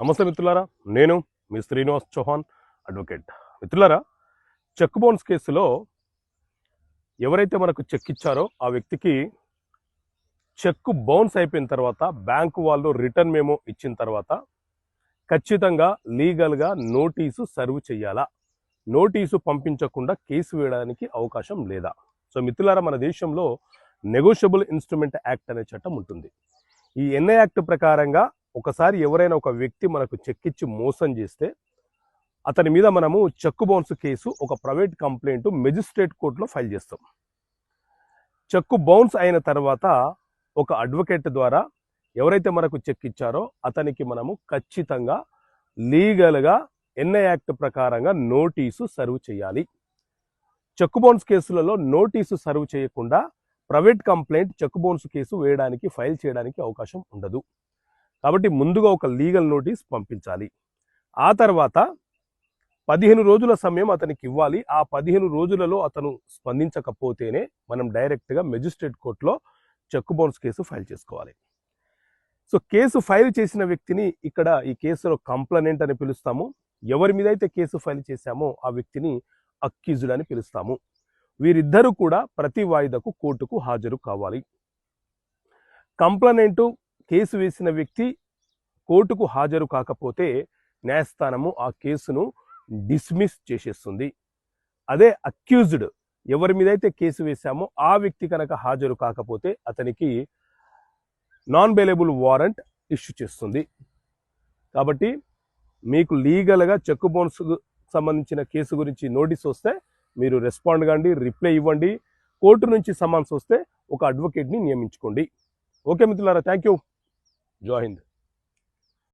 నమస్తే మిత్రులారా, నేను మీ శ్రీనివాస్ చౌహాన్ అడ్వకేట్. మిత్రులారా, చెక్ బౌన్స్ కేసులో ఎవరైతే మనకు చెక్ ఇచ్చారో ఆ వ్యక్తికి చెక్ బౌన్స్ అయిపోయిన తర్వాత బ్యాంకు వాళ్ళు రిటర్న్ మెమో ఇచ్చిన తర్వాత ఖచ్చితంగా లీగల్గా నోటీసు సర్వ్ చేయాలా, నోటీసు పంపించకుండా కేసు వేయడానికి అవకాశం లేదా? సో మిత్రులారా, మన దేశంలో నెగోషియబుల్ ఇన్స్ట్రుమెంట్ యాక్ట్ అనే చట్టం ఉంటుంది. ఈ ఎన్ఏ యాక్ట్ ప్రకారంగా ఒకసారి ఎవరైనా ఒక వ్యక్తి మనకు చెక్ ఇచ్చి మోసం చేస్తే అతని మీద మనము చెక్ బౌన్స్ కేసు ఒక ప్రైవేట్ కంప్లైంట్ మెజిస్ట్రేట్ కోర్టులో ఫైల్ చేస్తాం. చెక్ బౌన్స్ అయిన తర్వాత ఒక అడ్వకేట్ ద్వారా ఎవరైతే మనకు చెక్ ఇచ్చారో అతనికి మనము ఖచ్చితంగా లీగల్గా ఎన్ఏ యాక్ట్ ప్రకారంగా నోటీసు సర్వ్ చేయాలి. చెక్ బౌన్స్ కేసులలో నోటీసు సర్వ్ చేయకుండా private complaint cheque bounce case వేయడానికి ఫైల్ చేయడానికి అవకాశం ఉండదు. కాబట్టి ముందుగా ఒక లీగల్ నోటీస్ పంపించాలి. ఆ తర్వాత 15 రోజుల సమయం అతనికి ఇవ్వాలి. ఆ 15 రోజులలో అతను స్పందించకపోతేనే మనం డైరెక్ట్గా మెజిస్ట్రేట్ కోర్టులో చెక్ బౌన్స్ కేసు ఫైల్ చేసుకోవాలి. సో కేసు ఫైల్ చేసిన వ్యక్తిని ఇక్కడ ఈ కేసులో కంప్లైనెంట్ అని పిలుస్తాము. ఎవరి మీద అయితే కేసు ఫైల్ చేశామో ఆ వ్యక్తిని అక్యూజ్డ్ అని పిలుస్తాము. వీరిద్దరూ కూడా ప్రతి వాయిదాకు కోర్టుకు హాజరు కావాలి. కంప్లైనెంట్ కేసు వేసిన వ్యక్తి కోర్టుకు హాజరు కాకపోతే న్యాయస్థానము ఆ కేసును డిస్మిస్ చేసేస్తుంది. అదే అక్యూజ్డ్ ఎవరి మీద అయితే కేసు వేశామో ఆ వ్యక్తి కనుక హాజరు కాకపోతే అతనికి నాన్ బెయిలబుల్ వారెంట్ ఇష్యూ చేస్తుంది. కాబట్టి మీకు లీగల్గా చెక్ బౌన్స్ సంబంధించిన కేసు గురించి నోటీస్ వస్తే మీరు రెస్పాండ్ కండి, రిప్లై ఇవ్వండి. కోర్టు నుంచి సమన్స్ వస్తే ఒక అడ్వకేట్ని నియమించుకోండి. ఓకే మిత్రులారా, థ్యాంక్ యూ. జై హింద్.